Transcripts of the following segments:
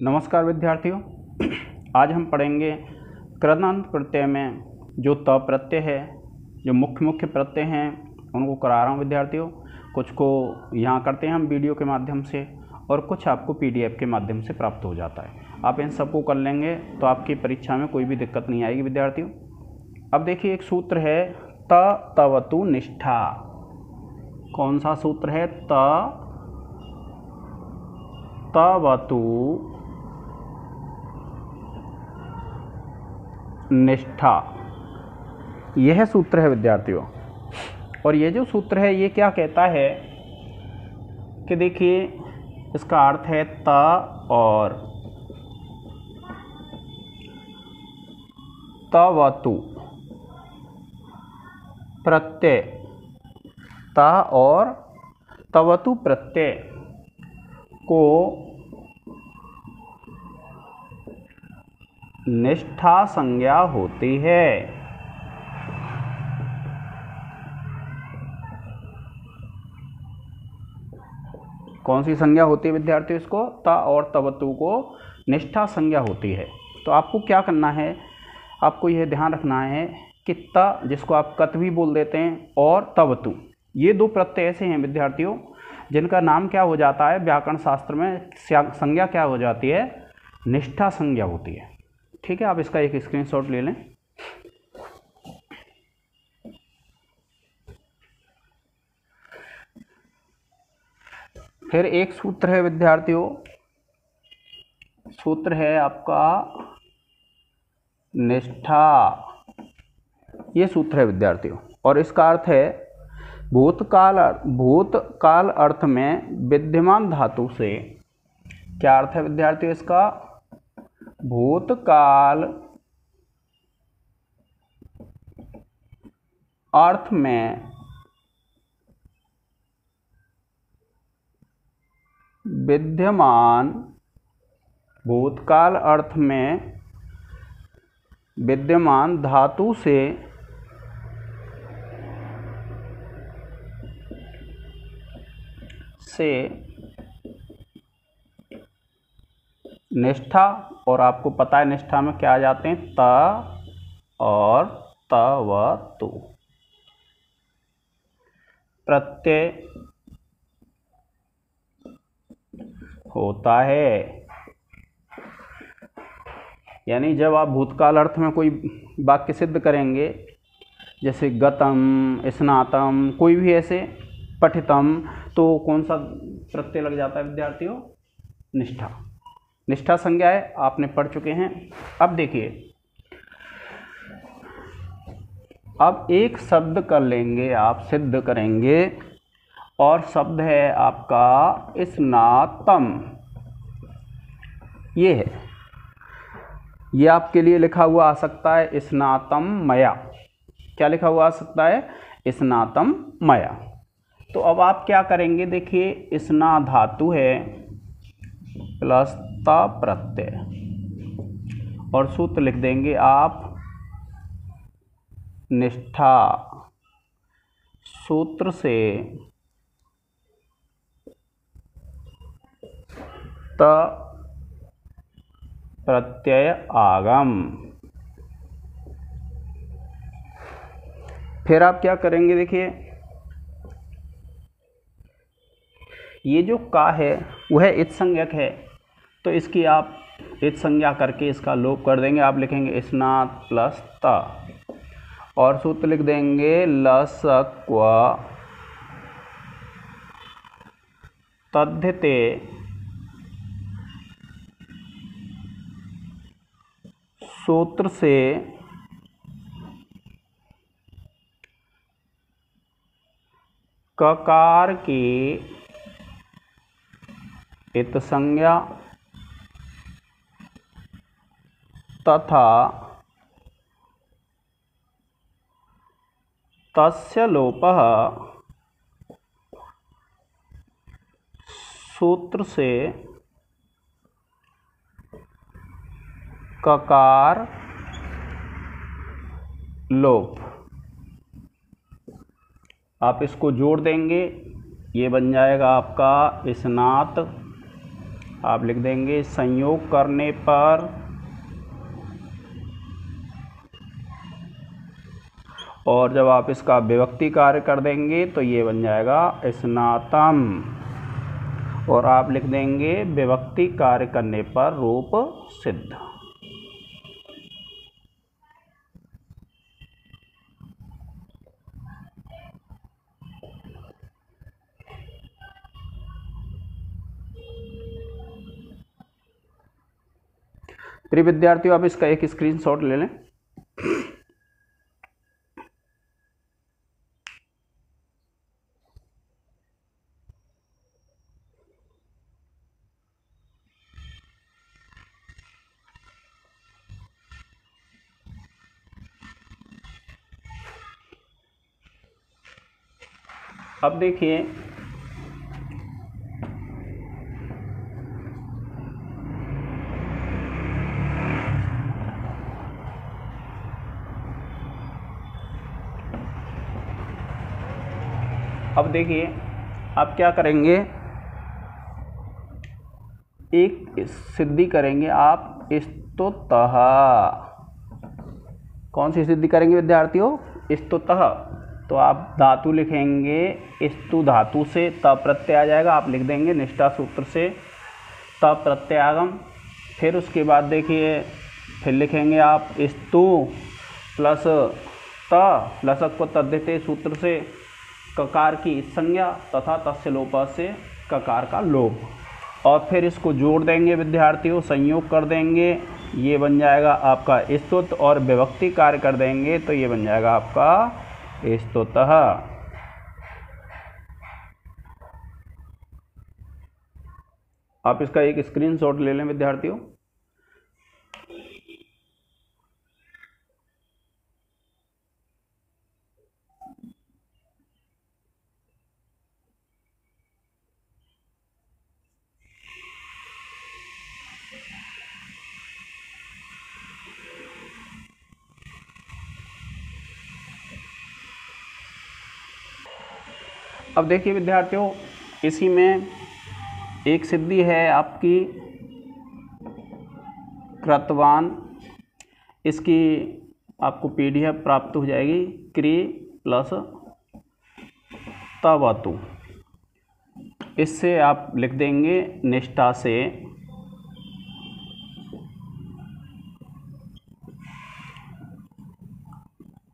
नमस्कार विद्यार्थियों। आज हम पढ़ेंगे कृदंत प्रत्यय में जो त प्रत्यय है, जो मुख्य प्रत्यय हैं उनको करा रहा हूँ विद्यार्थियों। कुछ को यहाँ करते हैं हम वीडियो के माध्यम से और कुछ आपको पीडीएफ के माध्यम से प्राप्त हो जाता है। आप इन सबको कर लेंगे तो आपकी परीक्षा में कोई भी दिक्कत नहीं आएगी विद्यार्थियों। अब देखिए, एक सूत्र है त तवतु निष्ठा। कौन सा सूत्र है? त तवतु निष्ठा, यह सूत्र है विद्यार्थियों। और ये जो सूत्र है ये क्या कहता है कि देखिए, इसका अर्थ है त और तवतु प्रत्यय, त और तवतु प्रत्यय को निष्ठा संज्ञा होती है। कौन सी संज्ञा होती है विद्यार्थियों? इसको त और तवतु को निष्ठा संज्ञा होती है। तो आपको क्या करना है, आपको यह ध्यान रखना है कि त, जिसको आप कत भी बोल देते हैं, और तवतु, ये दो प्रत्यय ऐसे हैं विद्यार्थियों जिनका नाम क्या हो जाता है व्याकरण शास्त्र में, संज्ञा क्या हो जाती है? निष्ठा संज्ञा होती है। ठीक है, आप इसका एक स्क्रीनशॉट ले लें। फिर एक सूत्र है विद्यार्थियों, सूत्र है आपका निष्ठा। ये सूत्र है विद्यार्थियों और इसका अर्थ है भूतकाल अर्थ में विद्यमान धातु से। क्या अर्थ है विद्यार्थियों इसका? भूतकाल अर्थ में विद्यमान, भूतकाल अर्थ में विद्यमान धातु से निष्ठा। और आपको पता है निष्ठा में क्या आ जाते हैं? त और तवतु प्रत्यय होता है। यानी जब आप भूतकाल अर्थ में कोई वाक्य सिद्ध करेंगे, जैसे गतम, स्नातम, कोई भी ऐसे, पठितम, तो कौन सा प्रत्यय लग जाता है विद्यार्थियों? निष्ठा। निष्ठा संज्ञा है, आपने पढ़ चुके हैं। अब देखिए, अब एक शब्द कर लेंगे, आप सिद्ध करेंगे, और शब्द है आपका स्नातम। ये है, ये आपके लिए लिखा हुआ आ सकता है स्नातम मया। क्या लिखा हुआ आ सकता है? स्नातम मया। तो अब आप क्या करेंगे? देखिए, स्ना धातु है प्लस त प्रत्यय, और सूत्र लिख देंगे आप निष्ठा। सूत्र से त प्रत्यय आगम। फिर आप क्या करेंगे? देखिए, ये जो का है वह इत संज्ञक है, तो इसकी आप इत संज्ञा करके इसका लोप कर देंगे। आप लिखेंगे स्नात प्लस त, और सूत्र लिख देंगे लसक्व तद्धिते सूत्र से ककार की इत संज्ञा तथा तस्य लोपः सूत्र से ककार लोप। आप इसको जोड़ देंगे, ये बन जाएगा आपका स्नात आप लिख देंगे संयोग करने पर और जब आप इसका विभक्ति कार्य कर देंगे तो ये बन जाएगा स्नातम और आप लिख देंगे विभक्ति कार्य करने पर रूप सिद्ध। प्रिय विद्यार्थियों, आप इसका एक स्क्रीनशॉट ले लें। अब देखिए आप क्या करेंगे, एक सिद्धि करेंगे आप स्तुतः। कौन सी सिद्धि करेंगे विद्यार्थियों? स्तुतः। तो आप धातु लिखेंगे, स्तु धातु से त प्रत्यय आ जाएगा, आप लिख देंगे निष्ठा सूत्र से त प्रत्ययागम। फिर उसके बाद देखिए फिर लिखेंगे आप स्तु प्लस त लसक को तद्धिते सूत्र से ककार की संज्ञा तथा तस्य लोप से ककार का लोप, और फिर इसको जोड़ देंगे विद्यार्थियों, संयोग कर देंगे, ये बन जाएगा आपका स्तुत, और विभक्ति कार्य कर देंगे तो ये बन जाएगा आपका स्तुतः। आप इसका एक स्क्रीनशॉट ले लें विद्यार्थियों। अब देखिए विद्यार्थियों, इसी में एक सिद्धि है आपकी कृतवान, इसकी आपको PDF प्राप्त हो जाएगी, क्री प्लस तवतु। इससे आप लिख देंगे निष्ठा से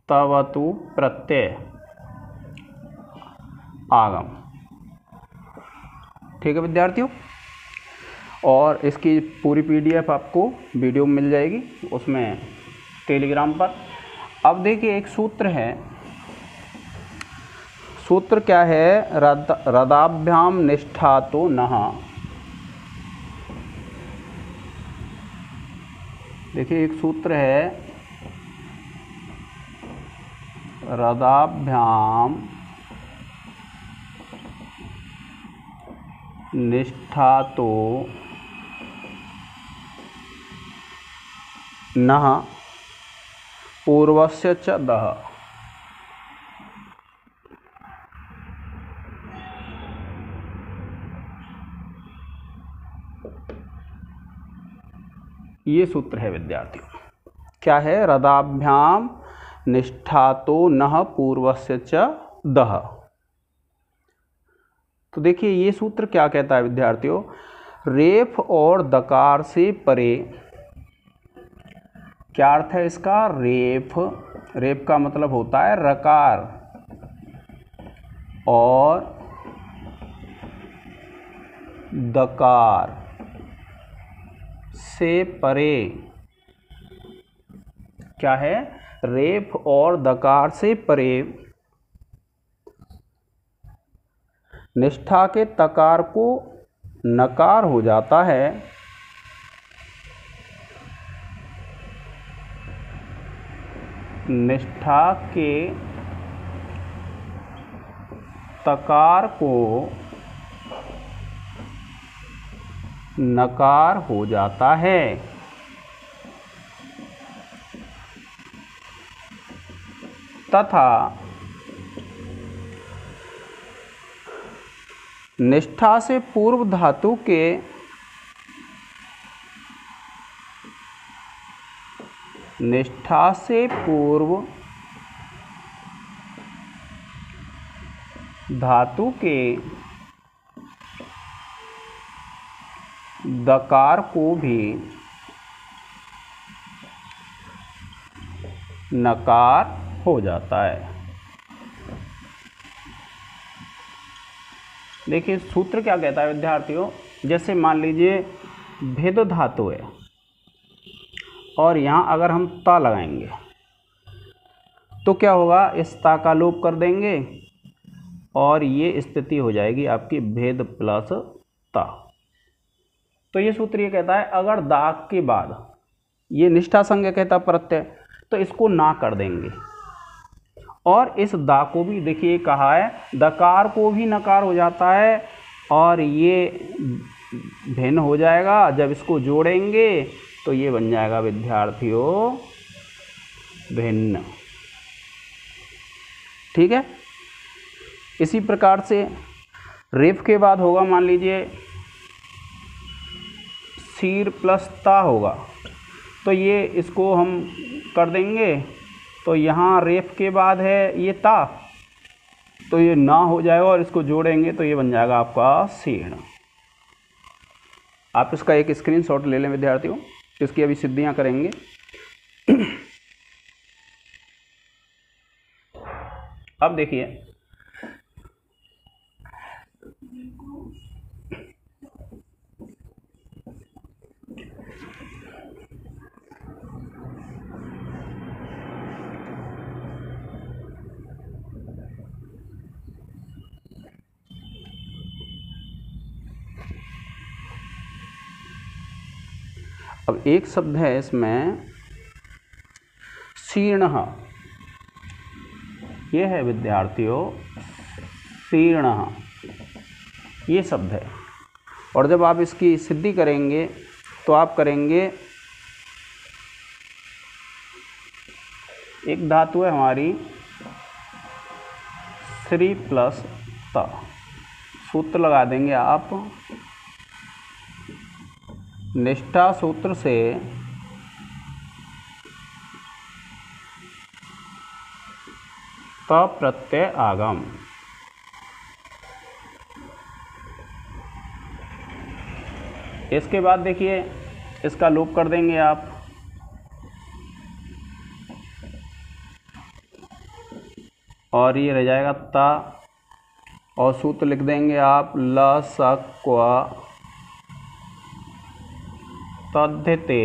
तवतु प्रत्यय आगम। ठीक है विद्यार्थियों, और इसकी पूरी PDF आपको वीडियो में मिल जाएगी उसमें टेलीग्राम पर। अब देखिए एक सूत्र है, सूत्र क्या है? रदाभ्याम निष्ठा तो नः। देखिए एक सूत्र है, रदाभ्याम निष्ठा तो नः पूर्वस्य च दः। ये सूत्र है विद्यार्थियों, क्या है? रदाभ्याम निष्ठा तो नः पूर्वस्य च दः। तो देखिए ये सूत्र क्या कहता है विद्यार्थियों? रेफ और दकार से परे, क्या अर्थ है इसका? रेफ, रेफ का मतलब होता है रकार, और दकार से परे, क्या है? रेफ और दकार से परे निष्ठा के तकार को नकार हो जाता है, निष्ठा के तकार को नकार हो जाता है। तथा निष्ठा से पूर्व धातु के निष्ठा से पूर्व धातु के दकार को भी नकार हो जाता है। देखिए सूत्र क्या कहता है विद्यार्थियों, जैसे मान लीजिए भेद धातु है और यहाँ अगर हम ता लगाएंगे तो क्या होगा, इस ता का लोप कर देंगे और ये स्थिति हो जाएगी आपकी भेद प्लस ता। तो ये सूत्र ये कहता है अगर दाग के बाद ये निष्ठा संज्ञा कहता प्रत्यय, तो इसको ना कर देंगे और इस दा को भी देखिए कहा है दकार को भी नकार हो जाता है और ये भिन्न हो जाएगा। जब इसको जोड़ेंगे तो ये बन जाएगा विद्यार्थियों भिन्न। ठीक है। इसी प्रकार से रेफ के बाद होगा, मान लीजिए सीर प्लस ता होगा, तो ये इसको हम कर देंगे, तो यहाँ रेफ के बाद है ये ता, तो ये ना हो जाएगा और इसको जोड़ेंगे तो ये बन जाएगा आपका सीण। आप इसका एक स्क्रीनशॉट ले लें विद्यार्थियों, इसकी अभी सिद्धियां करेंगे। अब देखिए अब एक शब्द है इसमें शीर्णः, ये है विद्यार्थियों शीर्णः, ये शब्द है। और जब आप इसकी सिद्धि करेंगे तो आप करेंगे, एक धातु है हमारी श्री प्लस ता, सूत्र लगा देंगे आप निष्ठा सूत्र से त प्रत्यय आगम। इसके बाद देखिए इसका लोप कर देंगे आप, और ये रह जाएगा ता, और सूत्र लिख देंगे आप ल स क्व तद्धिते,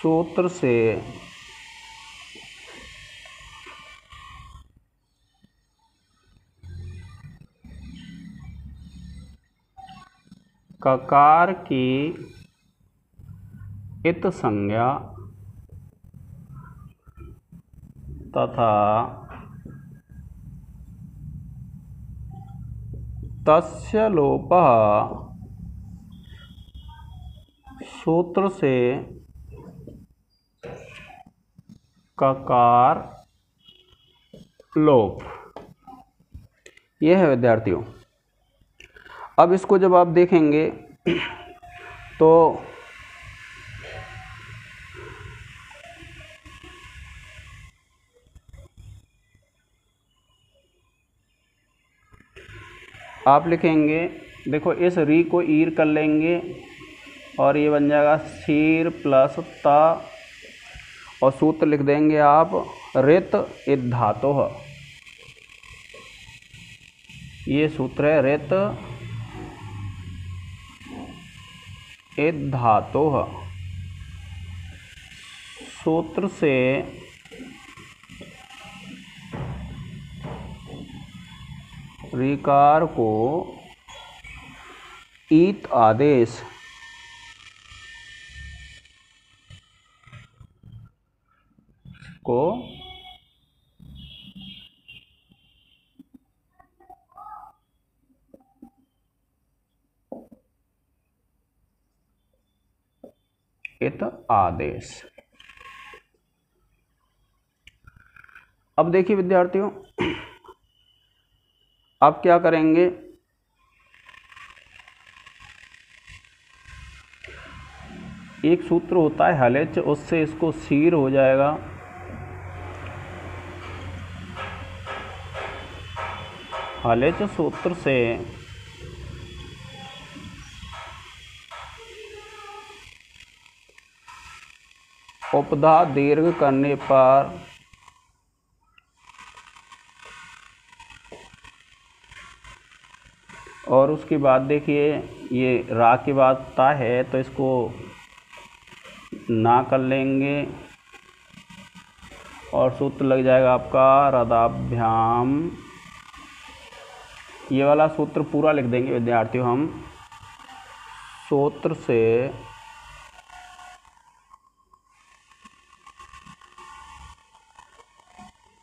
सूत्र से ककार की इत संज्ञा तथा तस्य लोपः सूत्र से ककार लोप, यह है विद्यार्थियों। अब इसको जब आप देखेंगे तो आप लिखेंगे, देखो इस री को ईर कर लेंगे और ये बन जाएगा शीर प्लस ता, और सूत्र लिख देंगे आप रित इत धातुः, ये सूत्र है रित इत धातुः। सूत्र से ऋकार को ईत आदेश को इत आदेश। अब देखिए विद्यार्थियों, अब क्या करेंगे, एक सूत्र होता है हलिच, उससे इसको शीर हो जाएगा। हलिच सूत्र से उपधा दीर्घ करने पर और उसके बाद देखिए ये रा के बाद ता है तो इसको ना कर लेंगे और सूत्र लग जाएगा आपका रदाभ्याम। ये वाला सूत्र पूरा लिख देंगे विद्यार्थियों हम। सूत्र से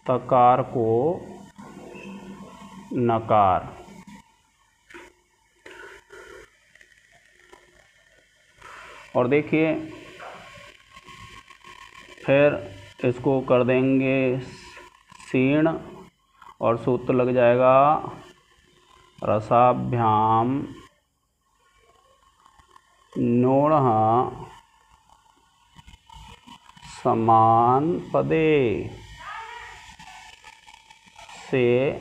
तकार को नकार। और देखिए फिर इसको कर देंगे सीण और सूत्र लग जाएगा रसाभ्याम नोणः समान पदे से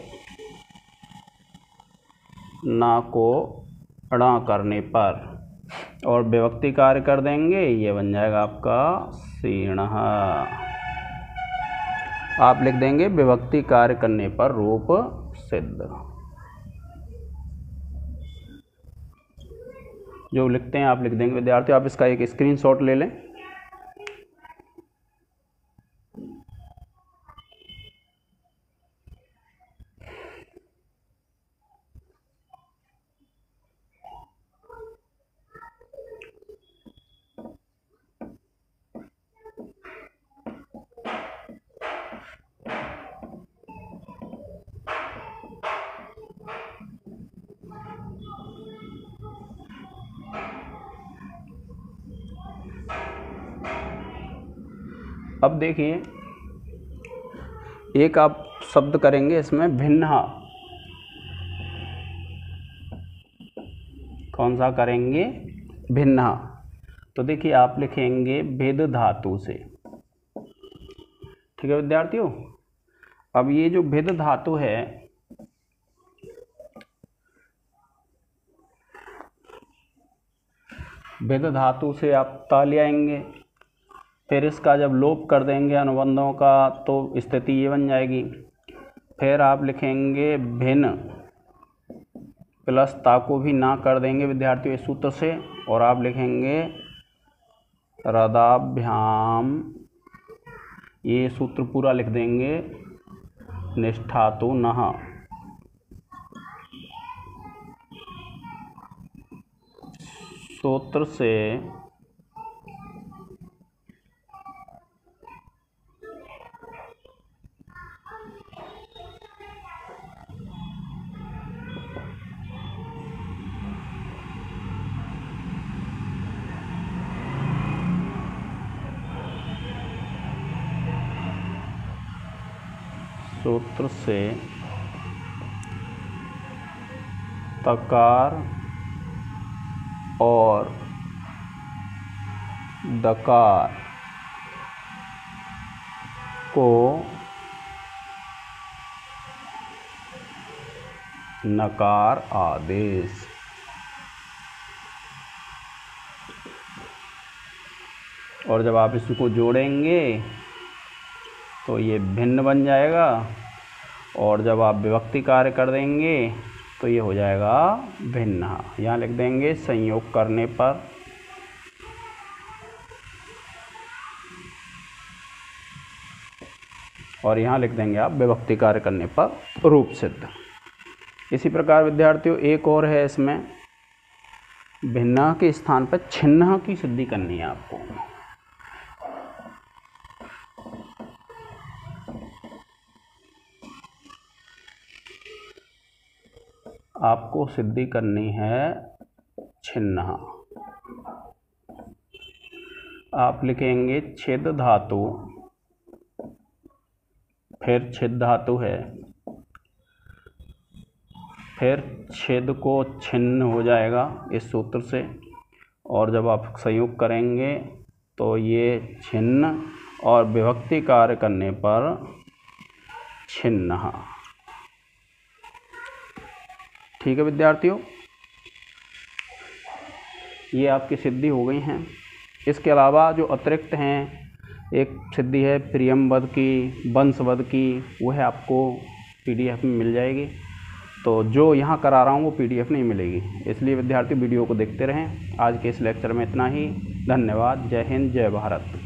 ना को ण करने पर और विभक्ति कार्य कर देंगे, ये बन जाएगा आपका सीणः। आप लिख देंगे विभक्ति कार्य करने पर रूप सिद्ध। जो लिखते हैं आप लिख देंगे विद्यार्थी। आप इसका एक स्क्रीनशॉट ले लें। अब देखिए एक आप शब्द करेंगे इसमें भिन्न। कौन सा करेंगे? भिन्न। तो देखिए आप लिखेंगे भेद धातु से। ठीक है विद्यार्थियों। अब ये जो भेद धातु है भेद धातु से आप ता ले आएंगे, फिर इसका जब लोप कर देंगे अनुबंधों का तो स्थिति ये बन जाएगी। फिर आप लिखेंगे भिन्न प्लस ता को भी ना कर देंगे विद्यार्थियों इस सूत्र से और आप लिखेंगे रदाभ्याम। ये सूत्र पूरा लिख देंगे निष्ठातु नः। सूत्र से तकार और दकार को नकार आदेश। और जब आप इसको जोड़ेंगे तो ये भिन्न बन जाएगा और जब आप विभक्ति कार्य कर देंगे तो ये हो जाएगा भिन्न। यहाँ लिख देंगे संयोग करने पर और यहाँ लिख देंगे आप विभक्ति कार्य करने पर रूप सिद्ध। इसी प्रकार विद्यार्थियों एक और है, इसमें भिन्न के स्थान पर छिन्न की सिद्धि करनी है आपको। आपको सिद्धि करनी है छिन्न। आप लिखेंगे छेद धातु, फिर छेद धातु है, फिर छेद को छिन्न हो जाएगा इस सूत्र से और जब आप संयुक्त करेंगे तो ये छिन्न और विभक्ति कार्य करने पर छिन्नः। ठीक है विद्यार्थियों, ये आपकी सिद्धि हो गई हैं। इसके अलावा जो अतिरिक्त हैं, एक सिद्धि है प्रियमवद की, वंशवद की, वह आपको PDF में मिल जाएगी। तो जो यहाँ करा रहा हूँ वो PDF नहीं मिलेगी, इसलिए विद्यार्थी वीडियो को देखते रहें। आज के इस लेक्चर में इतना ही। धन्यवाद। जय हिंद, जय भारत।